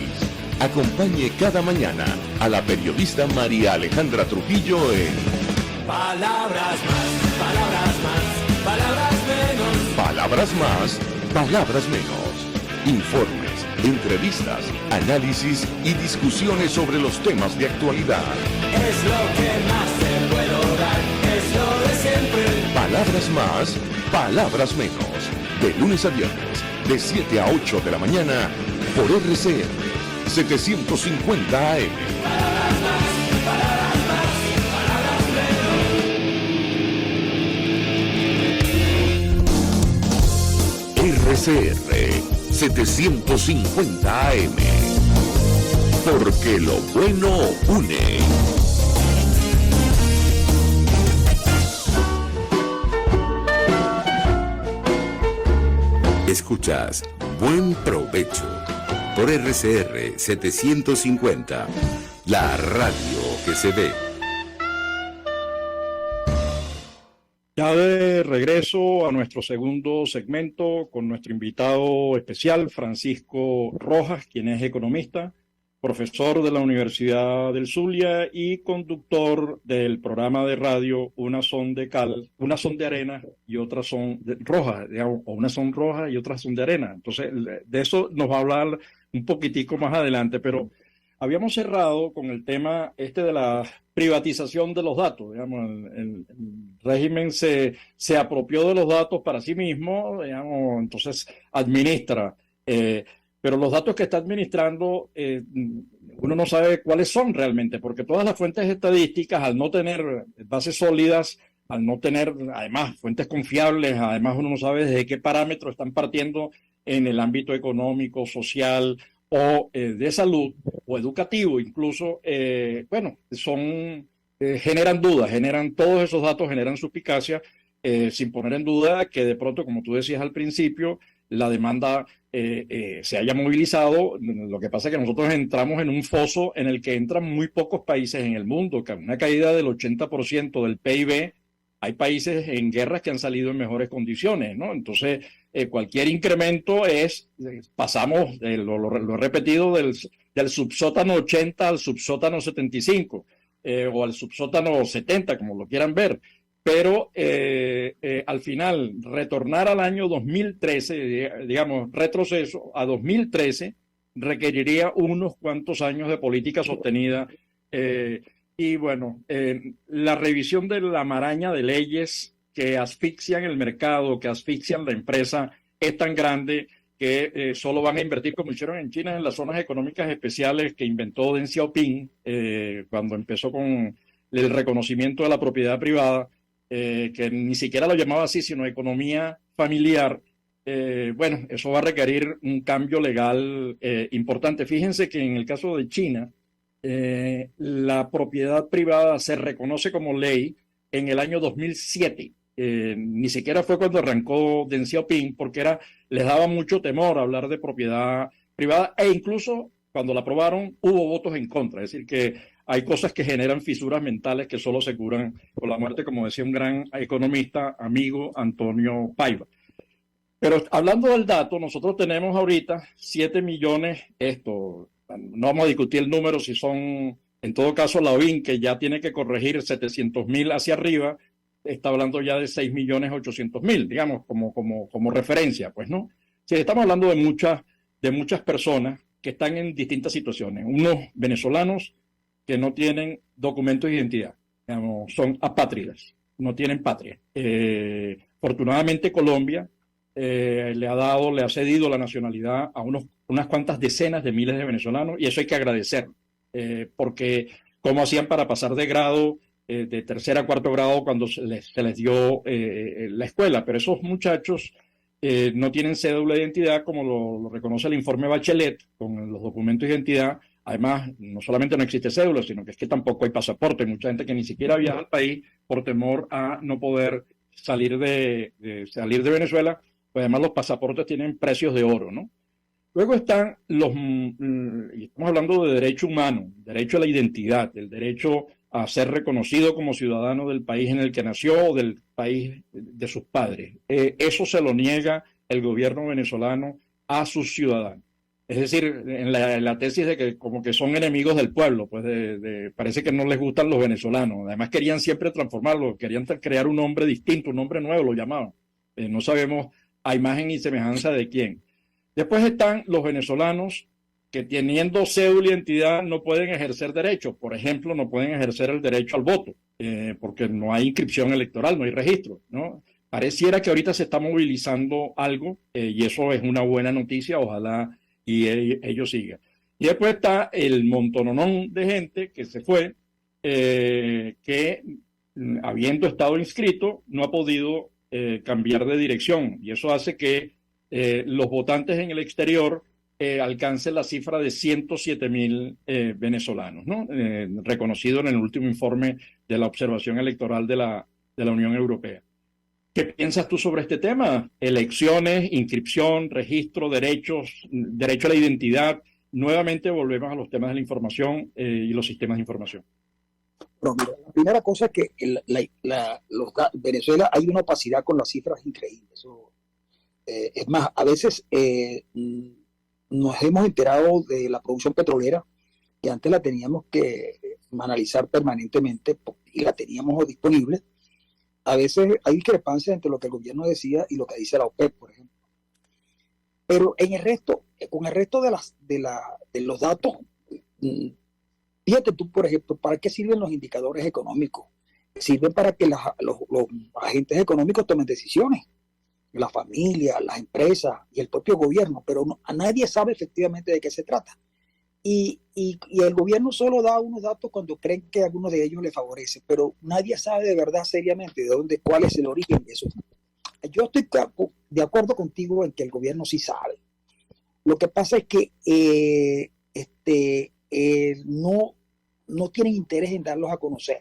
Acompañe cada mañana a la periodista María Alejandra Trujillo en Palabras más, palabras más, palabras menos. Palabras más, palabras menos. Informes, entrevistas, análisis y discusiones sobre los temas de actualidad. Es lo que más se puede lograr, es lo de siempre. Palabras más, palabras menos. De lunes a viernes, de 7 a 8 de la mañana, por RCR 750 AM. Palabras más, palabras más, palabras menos. RCR 750 AM. Porque lo bueno une. Escuchas Buen Provecho por RCR 750, la radio que se ve. Ya de regreso a nuestro segundo segmento con nuestro invitado especial, Francisco Rojas, quien es economista, profesor de la Universidad del Zulia y conductor del programa de radio Unas son de cal, unas son de arena y otras son rojas, digamos, o unas son rojas y otras son de arena. Entonces, de eso nos va a hablar un poquitico más adelante, pero habíamos cerrado con el tema de la privatización de los datos. Digamos, el régimen se apropió de los datos para sí mismo, digamos, entonces administra. Pero los datos que está administrando, uno no sabe cuáles son realmente, porque todas las fuentes estadísticas, al no tener bases sólidas, al no tener, además, fuentes confiables, además uno no sabe desde qué parámetros están partiendo en el ámbito económico, social o de salud o educativo incluso, bueno, generan dudas, todos esos datos generan suspicacia, sin poner en duda que de pronto, como tú decías al principio, la demanda se haya movilizado. Lo que pasa es que nosotros entramos en un foso en el que entran muy pocos países en el mundo, que una caída del 80% del PIB. Hay países en guerras que han salido en mejores condiciones, ¿no? Entonces, cualquier incremento pasamos, lo he repetido, del subsótano 80 al subsótano 75, o al subsótano 70, como lo quieran ver. Pero al final, retornar al año 2013, digamos, retroceso a 2013, requeriría unos cuantos años de política sostenida. Y bueno, la revisión de la maraña de leyes que asfixian el mercado, que asfixian la empresa, es tan grande que solo van a invertir, como hicieron en China, en las zonas económicas especiales que inventó Deng Xiaoping cuando empezó con el reconocimiento de la propiedad privada, que ni siquiera lo llamaba así, sino economía familiar. Bueno, eso va a requerir un cambio legal importante. Fíjense que en el caso de China, la propiedad privada se reconoce como ley en el año 2007. Ni siquiera fue cuando arrancó Deng Xiaoping, porque les daba mucho temor hablar de propiedad privada, e incluso cuando la aprobaron hubo votos en contra. Es decir, que hay cosas que generan fisuras mentales que solo se curan con la muerte, como decía un gran economista, amigo Antonio Paiva. Pero hablando del dato, nosotros tenemos ahorita 7 millones, no vamos a discutir el número si son, en todo caso la OIN, que ya tiene que corregir 700.000 hacia arriba, está hablando ya de 6.800.000, digamos, como referencia, pues, ¿no? Sí, estamos hablando de muchas personas que están en distintas situaciones. Unos venezolanos que no tienen documentos de identidad, digamos, son apátridas, no tienen patria. Afortunadamente Colombia le ha cedido la nacionalidad a unas cuantas decenas de miles de venezolanos, y eso hay que agradecerlo, porque cómo hacían para pasar de grado, de tercer a cuarto grado, cuando se les dio la escuela. Pero esos muchachos no tienen cédula de identidad, como lo reconoce el informe Bachelet, con los documentos de identidad. Además, no solamente no existe cédula, sino que es que tampoco hay pasaporte. Hay mucha gente que ni siquiera viaja al país por temor a no poder salir de Venezuela. Pues además los pasaportes tienen precios de oro, ¿no? Luego están y estamos hablando de derecho humano, derecho a la identidad, el derecho a ser reconocido como ciudadano del país en el que nació o del país de sus padres. Eso se lo niega el gobierno venezolano a sus ciudadanos. Es decir, en la tesis de que como que son enemigos del pueblo, pues parece que no les gustan los venezolanos. Además querían siempre transformarlo, querían crear un nombre distinto, un nombre nuevo, lo llamaban. No sabemos a imagen y semejanza de quién. Después están los venezolanos que teniendo cédula e identidad no pueden ejercer derechos. Por ejemplo, no pueden ejercer el derecho al voto, porque no hay inscripción electoral, no hay registro, ¿no? Pareciera que ahorita se está movilizando algo, y eso es una buena noticia, ojalá y ellos sigan. Y después está el montononón de gente que se fue, que habiendo estado inscrito no ha podido cambiar de dirección, y eso hace que los votantes en el exterior alcancen la cifra de 107.000 venezolanos, ¿no? Reconocido en el último informe de la observación electoral de la Unión Europea. ¿Qué piensas tú sobre este tema? Elecciones, inscripción, registro, derecho a la identidad. Nuevamente volvemos a los temas de la información y los sistemas de información. Pero mira, la primera cosa es que Venezuela hay una opacidad con las cifras increíbles. Eso, es más, a veces nos hemos enterado de la producción petrolera, que antes la teníamos que analizar permanentemente y la teníamos disponible. A veces hay discrepancias entre lo que el gobierno decía y lo que dice la OPEP, por ejemplo. Pero en el resto, con el resto de los datos, fíjate tú, por ejemplo, ¿para qué sirven los indicadores económicos? Sirven para que los agentes económicos tomen decisiones, la familia, las empresas y el propio gobierno, pero nadie sabe efectivamente de qué se trata. Y el gobierno solo da unos datos cuando creen que a alguno de ellos le favorece, pero nadie sabe de verdad seriamente cuál es el origen de eso. Yo estoy de acuerdo contigo en que el gobierno sí sabe. Lo que pasa es que no tienen interés en darlos a conocer.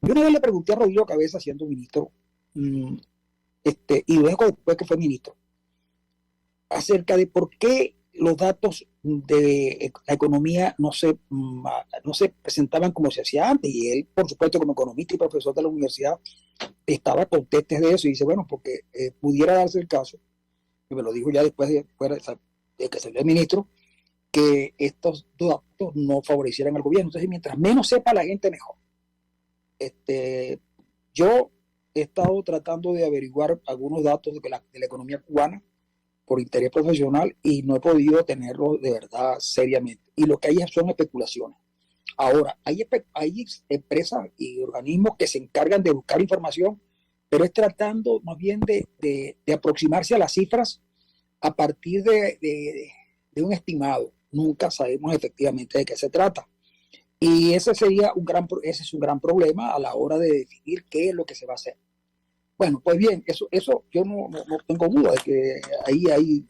Yo una vez le pregunté a Rodrigo Cabeza, siendo ministro, y luego después que fue ministro, acerca de por qué los datos de la economía no se presentaban como se hacía antes. Y él, por supuesto, como economista y profesor de la universidad, estaba contento de eso y dice, bueno, porque pudiera darse el caso, y me lo dijo ya después de que salió el ministro, que estos datos no favorecieran al gobierno. Entonces, mientras menos sepa la gente, mejor. Yo he estado tratando de averiguar algunos datos de la economía cubana por interés profesional y no he podido tenerlo de verdad seriamente. Y lo que hay son especulaciones. Ahora, hay empresas y organismos que se encargan de buscar información, pero es tratando más bien de aproximarse a las cifras a partir de un estimado. Nunca sabemos efectivamente de qué se trata. Y ese es un gran problema a la hora de definir qué es lo que se va a hacer. Bueno, pues bien, eso yo no tengo duda de que ahí hay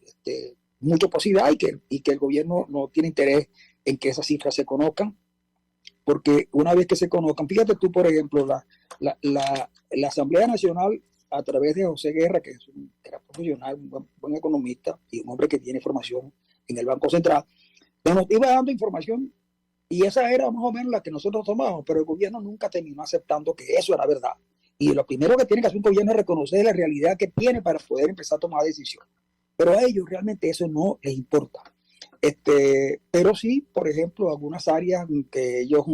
mucha posibilidad y que el gobierno no tiene interés en que esas cifras se conozcan. porque una vez que se conozcan, fíjate tú, por ejemplo, la Asamblea Nacional, a través de José Guerra, que es un gran profesional, un buen economista y un hombre que tiene formación en el Banco Central, nos iba dando información y esa era más o menos la que nosotros tomábamos, pero el gobierno nunca terminó aceptando que eso era verdad. Y lo primero que tiene que hacer un gobierno es reconocer la realidad que tiene para poder empezar a tomar decisiones. Pero a ellos realmente eso no les importa. Pero sí, por ejemplo, algunas áreas que ellos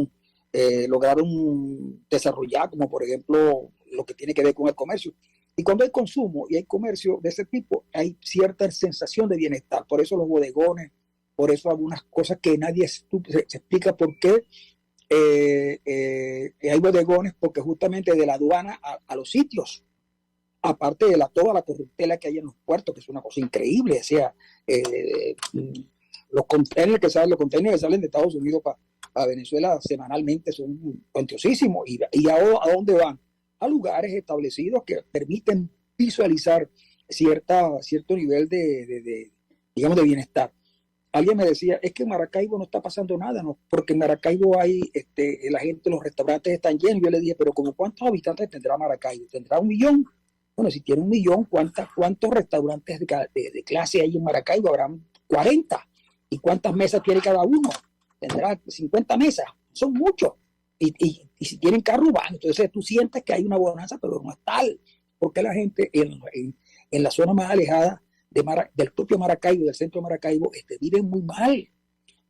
lograron desarrollar, como por ejemplo lo que tiene que ver con el comercio. Y cuando hay consumo y hay comercio de ese tipo, hay cierta sensación de bienestar. Por eso los bodegones, por eso algunas cosas que nadie se explica por qué hay bodegones, porque justamente de la aduana a los sitios, aparte de toda la corruptela que hay en los puertos, que es una cosa increíble, o sea, los containers que salen de Estados Unidos para Venezuela semanalmente son cuantiosísimos. ¿Y a dónde van? A lugares establecidos que permiten visualizar cierto nivel digamos, de bienestar. Alguien me decía, es que en Maracaibo no está pasando nada, ¿no? Porque en Maracaibo hay, la gente, los restaurantes están llenos. Yo le dije, pero ¿como cuántos habitantes tendrá Maracaibo? ¿Tendrá 1 millón? Bueno, si tiene 1 millón, ¿cuántos restaurantes de clase hay en Maracaibo? Habrán 40. ¿Y cuántas mesas tiene cada uno? Tendrá 50 mesas. Son muchos. Y si tienen carro, van. Entonces tú sientes que hay una bonanza, pero no es tal. Porque la gente en la zona más alejada del propio Maracaibo, del centro de Maracaibo, viven muy mal.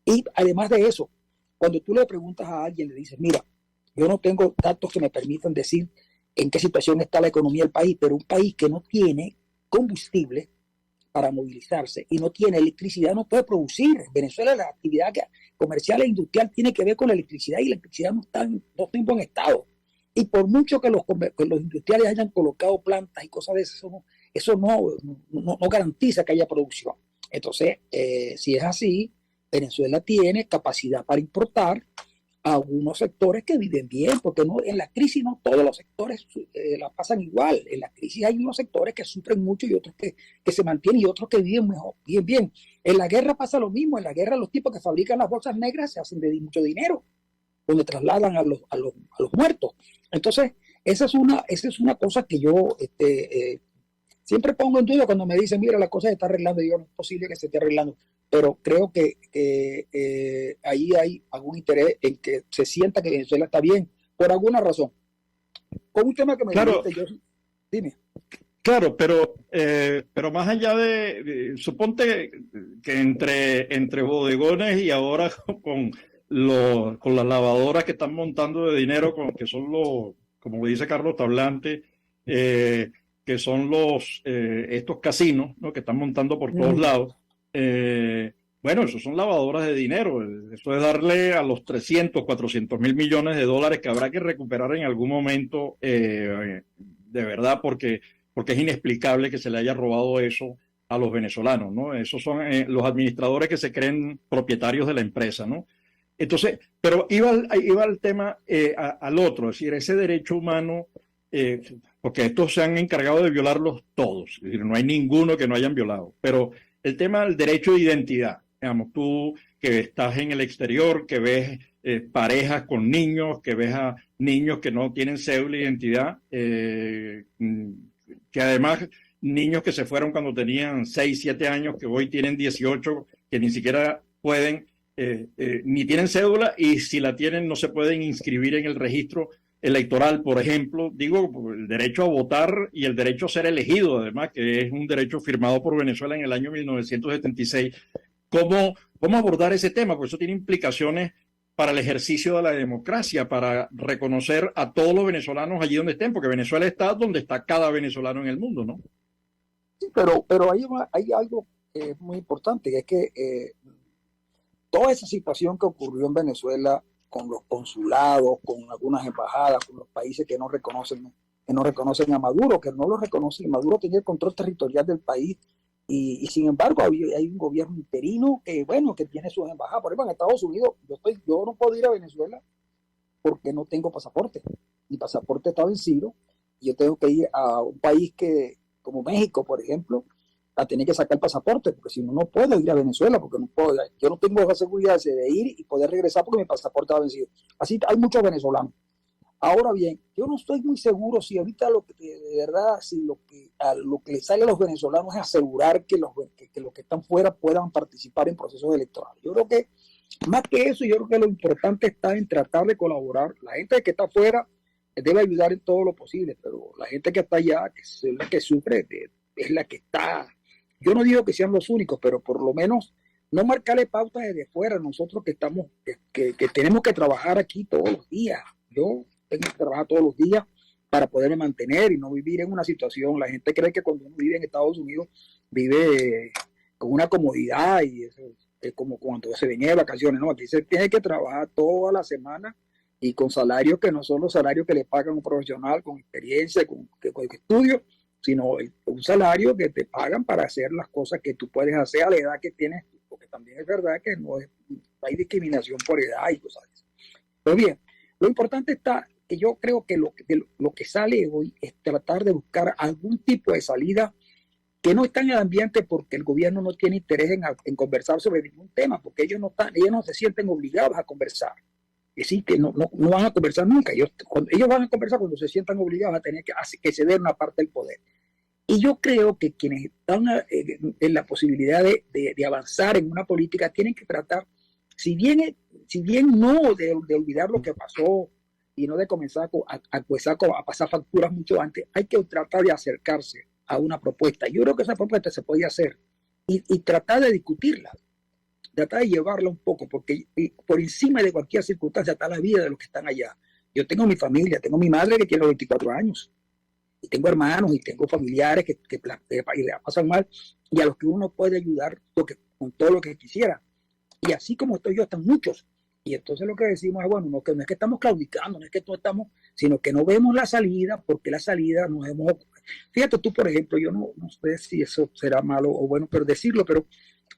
Y además de eso, cuando tú le preguntas a alguien, le dices, mira, yo no tengo datos que me permitan decir en qué situación está la economía del país, pero un país que no tiene combustible para movilizarse y no tiene electricidad no puede producir. En Venezuela la actividad comercial e industrial tiene que ver con la electricidad y la electricidad no está en buen estado. Y por mucho que los industriales hayan colocado plantas y cosas de eso no garantiza que haya producción. Entonces, si es así, Venezuela tiene capacidad para importar a algunos sectores que viven bien, porque en la crisis no todos los sectores la pasan igual. En la crisis hay unos sectores que sufren mucho y otros que se mantienen y otros que viven mejor, bien. En la guerra pasa lo mismo. En la guerra los tipos que fabrican las bolsas negras se hacen de mucho dinero, donde trasladan a los muertos. Entonces, esa es una cosa que yo siempre pongo en duda cuando me dicen, mira, la cosa se está arreglando. Y digo, no es posible que se esté arreglando. Pero creo que ahí hay algún interés en que se sienta que Venezuela está bien, por alguna razón. Con un tema que me dijiste, dime. Claro, pero más allá suponte que entre bodegones y ahora con las lavadoras que están montando de dinero, que son como dice Carlos Tablante, que son estos casinos, ¿no?, que están montando por todos lados. Bueno, eso son lavadoras de dinero. Eso es darle a los 300, 400 mil millones de dólares que habrá que recuperar en algún momento, de verdad, porque es inexplicable que se le haya robado eso a los venezolanos, ¿no? Esos son los administradores que se creen propietarios de la empresa, ¿no? Entonces, pero iba al tema, al otro, es decir, ese derecho humano, porque estos se han encargado de violarlos todos, es decir, no hay ninguno que no hayan violado, pero el tema del derecho de identidad, digamos, tú que estás en el exterior, que ves parejas con niños, que ves a niños que no tienen cédula de identidad, que además niños que se fueron cuando tenían 6, 7 años, que hoy tienen 18, que ni siquiera pueden, ni tienen cédula, y si la tienen no se pueden inscribir en el registro electoral, por ejemplo. Digo, el derecho a votar y el derecho a ser elegido, además, que es un derecho firmado por Venezuela en el año 1976. ¿Cómo abordar ese tema? Porque eso tiene implicaciones para el ejercicio de la democracia, para reconocer a todos los venezolanos allí donde estén, porque Venezuela está donde está cada venezolano en el mundo, ¿no? Sí, pero hay algo muy importante, que es que toda esa situación que ocurrió en Venezuela con los consulados, con algunas embajadas, con los países que no reconocen a Maduro, que no lo reconocen. Maduro tenía el control territorial del país y sin embargo hay un gobierno interino que tiene sus embajadas. Por ejemplo, en Estados Unidos, yo no puedo ir a Venezuela porque no tengo pasaporte. Mi pasaporte está vencido y yo tengo que ir a un país como México, por ejemplo, a tener que sacar el pasaporte, porque si no, no puedo ir a Venezuela, porque no puedo, yo no tengo esa seguridad de ir y poder regresar porque mi pasaporte va vencido. Así hay muchos venezolanos. Ahora bien, yo no estoy muy seguro si ahorita lo que de verdad, si a lo que le sale a los venezolanos es asegurar que los que están fuera puedan participar en procesos electorales. Yo creo que más que eso, yo creo que lo importante está en tratar de colaborar. La gente que está afuera debe ayudar en todo lo posible, pero la gente que está allá, que es la que sufre, es la que está. Yo no digo que sean los únicos, pero por lo menos no marcarle pautas desde fuera. Nosotros que estamos, que tenemos que trabajar aquí todos los días. Yo tengo que trabajar todos los días para poderme mantener y no vivir en una situación. La gente cree que cuando uno vive en Estados Unidos vive con una comodidad y eso es como cuando se venía de vacaciones. No, aquí se tiene que trabajar toda la semana y con salarios que no son los salarios que le pagan un profesional con experiencia, con estudio, sino un salario que te pagan para hacer las cosas que tú puedes hacer a la edad que tienes, porque también es verdad que no hay discriminación por edad y cosas así. Pues bien, lo importante está que yo creo que lo que sale hoy es tratar de buscar algún tipo de salida que no está en el ambiente porque el gobierno no tiene interés en conversar sobre ningún tema, porque ellos no se sienten obligados a conversar. Es decir, que no van a conversar nunca. Ellos van a conversar cuando se sientan obligados a tener que ceder una parte del poder. Y yo creo que quienes están en la posibilidad de avanzar en una política tienen que tratar, si bien no de olvidar lo que pasó y no de comenzar a pasar facturas mucho antes, hay que tratar de acercarse a una propuesta. Yo creo que esa propuesta se podía hacer y tratar de discutirla, tratar de llevarla un poco, porque por encima de cualquier circunstancia está la vida de los que están allá. Yo tengo mi familia, tengo mi madre que tiene 24 años, y tengo hermanos y tengo familiares que la pasan mal, y a los que uno puede ayudar con todo lo que quisiera. Y así como estoy yo, están muchos. Y entonces lo que decimos es, bueno, no es que estamos claudicando, no es que no estamos, sino que no vemos la salida, porque la salida nos hemos... Fíjate tú, por ejemplo, yo no sé si eso será malo o bueno, pero decirlo, pero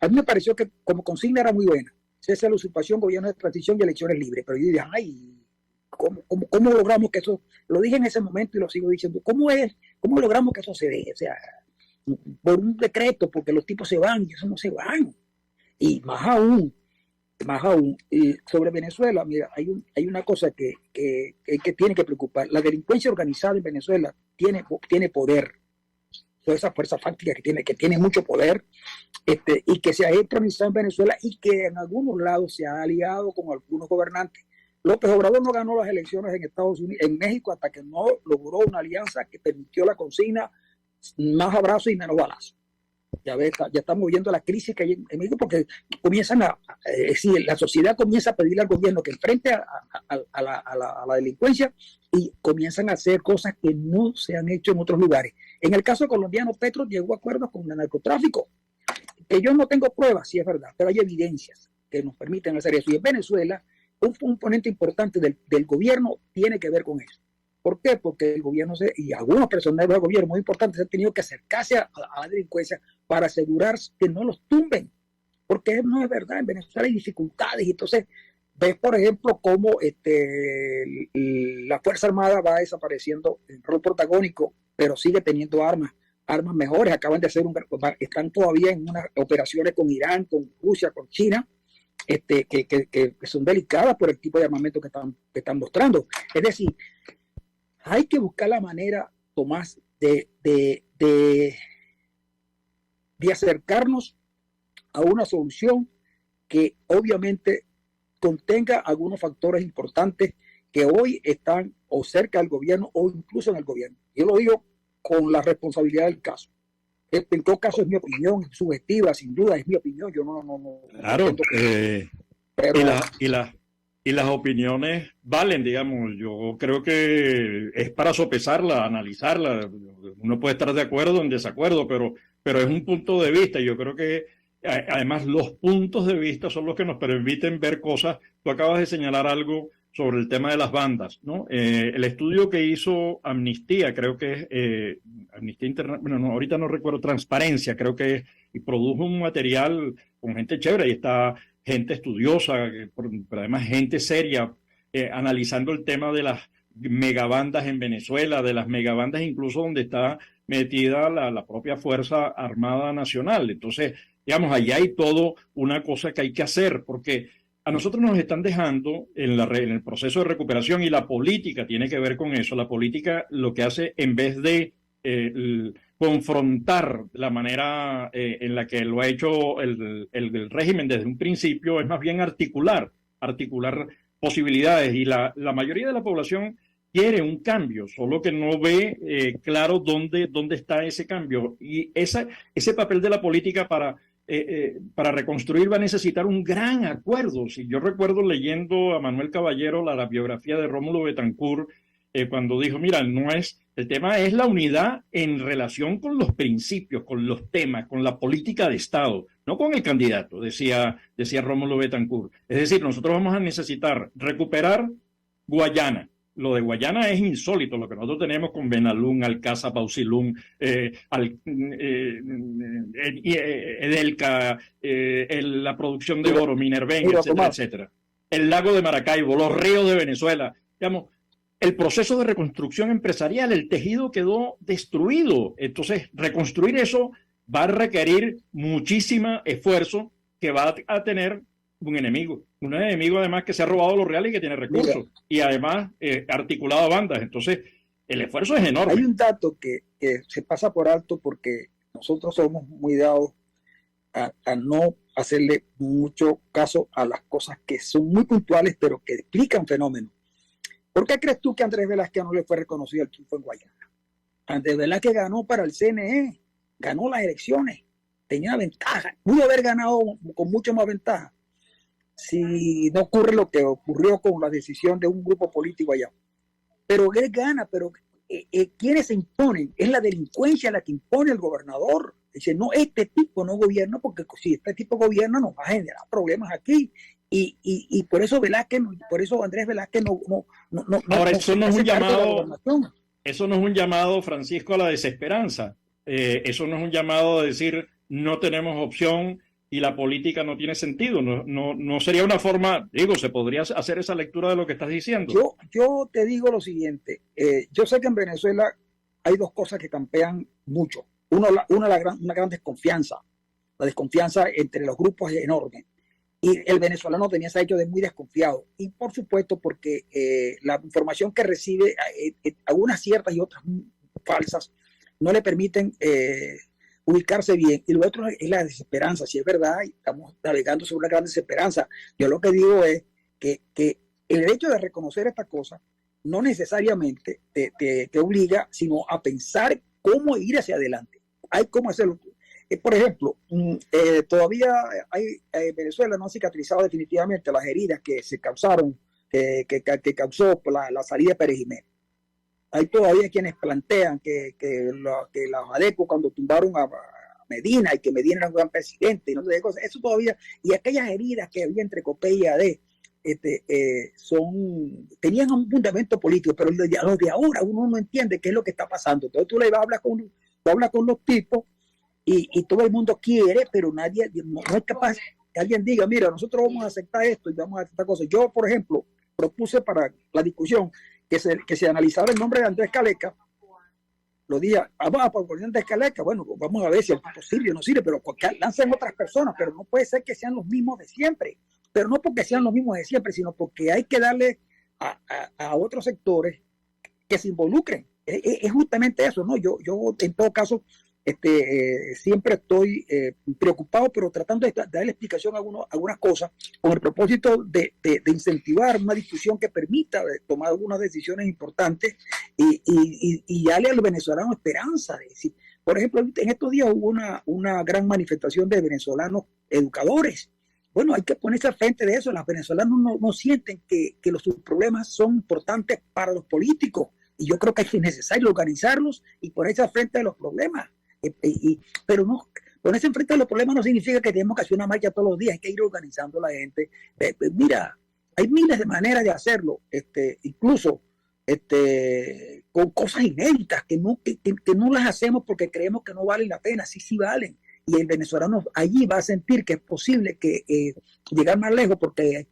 a mí me pareció que como consigna era muy buena. Cese la usurpación, gobierno de transición y elecciones libres. Pero yo dije, ay, ¿cómo logramos que eso? Lo dije en ese momento y lo sigo diciendo. ¿Cómo logramos que eso se dé? O sea, por un decreto, porque los tipos se van y eso no se van. Y más aún, sobre Venezuela, mira, hay una cosa que tiene que preocupar. La delincuencia organizada en Venezuela tiene poder. Toda esa fuerza fáctica que tiene mucho poder, y que se ha organizado en Venezuela y que en algunos lados se ha aliado con algunos gobernantes. López Obrador no ganó las elecciones en Estados Unidos, en México, hasta que no logró una alianza que permitió la consigna más abrazos y menos balazos. Ya estamos viendo la crisis que hay en México, porque comienzan la sociedad comienza a pedirle al gobierno que enfrente a la delincuencia y comienzan a hacer cosas que no se han hecho en otros lugares. En el caso colombiano, Petro llegó a acuerdos con el narcotráfico, que yo no tengo pruebas, sí es verdad, pero hay evidencias que nos permiten hacer eso. Y en Venezuela, un componente importante del gobierno tiene que ver con eso. ¿Por qué? Porque el gobierno y algunos personajes del gobierno muy importantes han tenido que acercarse a la delincuencia para asegurar que no los tumben. Porque no es verdad, en Venezuela hay dificultades. Y entonces ves, por ejemplo, cómo la Fuerza Armada va desapareciendo en rol protagónico, pero sigue teniendo armas mejores. Acaban de hacer están todavía en unas operaciones con Irán, con Rusia, con China, que son delicadas por el tipo de armamento que están mostrando. Es decir, hay que buscar la manera, Tomás, de acercarnos a una solución que obviamente contenga algunos factores importantes que hoy están o cerca del gobierno o incluso en el gobierno. Yo lo digo con la responsabilidad del caso. En todo caso es mi opinión, es subjetiva, sin duda es mi opinión. Yo no claro, y las opiniones valen, digamos. Yo creo que es para sopesarla, analizarla. Uno puede estar de acuerdo o en desacuerdo, pero es un punto de vista. Yo creo que además los puntos de vista son los que nos permiten ver cosas. Tú acabas de señalar algo sobre el tema de las bandas, ¿no? El estudio que hizo Amnistía, creo que es Amnistía Internacional, bueno, ahorita no recuerdo, Transparencia, creo que es, y produjo un material con gente chévere, y está gente estudiosa, pero además gente seria, analizando el tema de megabandas en Venezuela, de las megabandas incluso donde está metida la propia Fuerza Armada Nacional. Entonces, digamos, allá hay todo una cosa que hay que hacer, porque a nosotros nos están dejando en el proceso de recuperación, y la política tiene que ver con eso. La política lo que hace, en vez de confrontar la manera en la que lo ha hecho el régimen desde un principio, es más bien articular posibilidades, y la mayoría de la población quiere un cambio, solo que no ve claro dónde está ese cambio, y ese papel de la política para reconstruir va a necesitar un gran acuerdo. Si yo recuerdo leyendo a Manuel Caballero la biografía de Rómulo Betancourt, cuando dijo, mira, el tema es la unidad en relación con los principios, con los temas, con la política de Estado, no con el candidato, decía Rómulo Betancourt. Es decir, nosotros vamos a necesitar recuperar Guayana. Lo de Guayana es insólito, lo que nosotros tenemos con Benalún, Alcázar, Pausilún, Edelca, la producción de oro, Minerven, etcétera, etcétera. El lago de Maracaibo, los ríos de Venezuela. Digamos, el proceso de reconstrucción empresarial, el tejido quedó destruido. Entonces, reconstruir eso va a requerir muchísimo esfuerzo, que va a tener un enemigo además que se ha robado los reales y que tiene recursos, y además articulado a bandas. Entonces, el esfuerzo es enorme. Hay un dato que se pasa por alto, porque nosotros somos muy dados a no hacerle mucho caso a las cosas que son muy puntuales, pero que explican fenómenos. ¿Por qué crees tú que Andrés Velázquez no le fue reconocido el triunfo en Guayana? Andrés Velázquez ganó para el CNE, ganó las elecciones, tenía ventaja, pudo haber ganado con mucho más ventaja si no ocurre lo que ocurrió con la decisión de un grupo político allá. Pero él gana, pero ¿quiénes se imponen? Es la delincuencia la que impone el gobernador. Dice, no, este tipo no gobierna, porque si este tipo gobierna nos va a generar problemas aquí. Y por eso Andrés Velázquez no Ahora, eso no es un llamado, Francisco, a la desesperanza. Eso no es un llamado a decir no tenemos opción y la política no tiene sentido. No sería una forma, se podría hacer esa lectura de lo que estás diciendo. Yo te digo lo siguiente, yo sé que en Venezuela hay dos cosas que campean mucho. Una gran desconfianza. La desconfianza entre los grupos es enorme. Y el venezolano tenía ese hecho de muy desconfiado. Y por supuesto porque la información que recibe, algunas ciertas y otras falsas, no le permiten ubicarse bien. Y lo otro es la desesperanza. Si es verdad, estamos navegando sobre una gran desesperanza. Yo lo que digo es que el hecho de reconocer esta cosa no necesariamente te obliga, sino a pensar cómo ir hacia adelante. Hay cómo hacerlo. Por ejemplo, todavía Venezuela no ha cicatrizado definitivamente las heridas que se causaron, que causó la salida de Pérez Jiménez. Hay todavía quienes plantean que los adeptos cuando tumbaron a Medina, y que Medina era un gran presidente, y no sé qué cosas, eso todavía, y aquellas heridas que había entre COPEI y AD, tenían un fundamento político, pero los de ahora uno no entiende qué es lo que está pasando. Entonces tú hablas con los tipos, y todo el mundo quiere, pero nadie no es capaz que alguien diga, mira, nosotros vamos a aceptar esto y vamos a hacer esta cosa. Yo, por ejemplo, propuse para la discusión que se analizara el nombre de Andrés Caleca. Lo dije, vamos a proponer Andrés Caleca, bueno, vamos a ver si el tipo sirve o no sirve, pero lancen otras personas, pero no puede ser que sean los mismos de siempre. Pero no porque sean los mismos de siempre, sino porque hay que darle a otros sectores que se involucren. Es justamente eso, ¿no? Yo en todo caso, siempre estoy preocupado, pero tratando de darle explicación a algunas cosas con el propósito de incentivar una discusión que permita tomar algunas decisiones importantes y darle al venezolano esperanza. Es decir, por ejemplo, en estos días hubo una gran manifestación de venezolanos educadores. Bueno, hay que ponerse al frente de eso. Los venezolanos no sienten que sus problemas son importantes para los políticos, y yo creo que es necesario organizarlos y ponerse al frente de los problemas. Pero no, ponerse enfrente de los problemas no significa que tenemos que hacer una marcha todos los días. Hay que ir organizando a la gente. Mira, hay miles de maneras de hacerlo, incluso con cosas inéditas que no las hacemos porque creemos que no valen la pena. Sí valen, y el venezolano allí va a sentir que es posible que llegar más lejos porque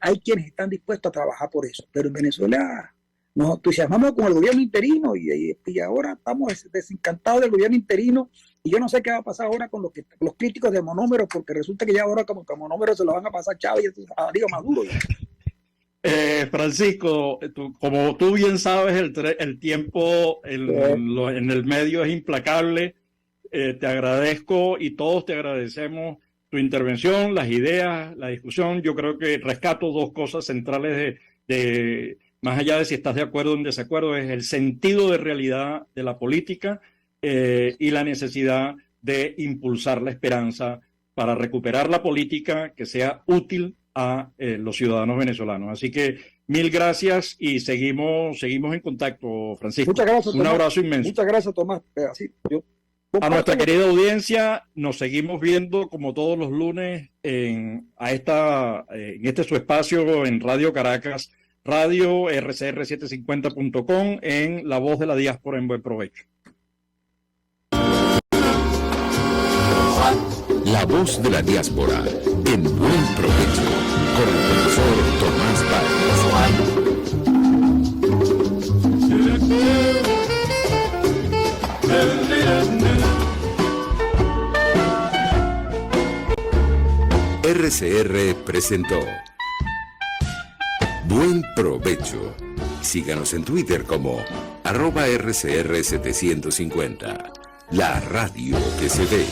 hay quienes están dispuestos a trabajar por eso. Pero en Venezuela Nos entusiasmamos con el gobierno interino y ahora estamos desencantados del gobierno interino y yo no sé qué va a pasar ahora con los críticos de monómeros, porque resulta que ya ahora como monómeros se lo van a pasar Chávez y a Darío Maduro. Francisco, como tú bien sabes, el tiempo en el medio es implacable. Te agradezco y todos te agradecemos tu intervención, las ideas, la discusión. Yo creo que rescato dos cosas centrales de más allá de si estás de acuerdo o en desacuerdo, es el sentido de realidad de la política y la necesidad de impulsar la esperanza para recuperar la política que sea útil a los ciudadanos venezolanos. Así que mil gracias y seguimos en contacto, Francisco. Muchas gracias, Tomás. Un abrazo inmenso. Muchas gracias, Tomás. Así, a nuestra querida audiencia, nos seguimos viendo como todos los lunes en este su espacio en Radio Caracas, radio rcr750.com, en La Voz de la Diáspora en Buen Provecho. La Voz de la Diáspora en Buen Provecho con el profesor Tomás Báez. RCR presentó Buen Provecho. Síganos en Twitter como @RCR750. La radio que se ve.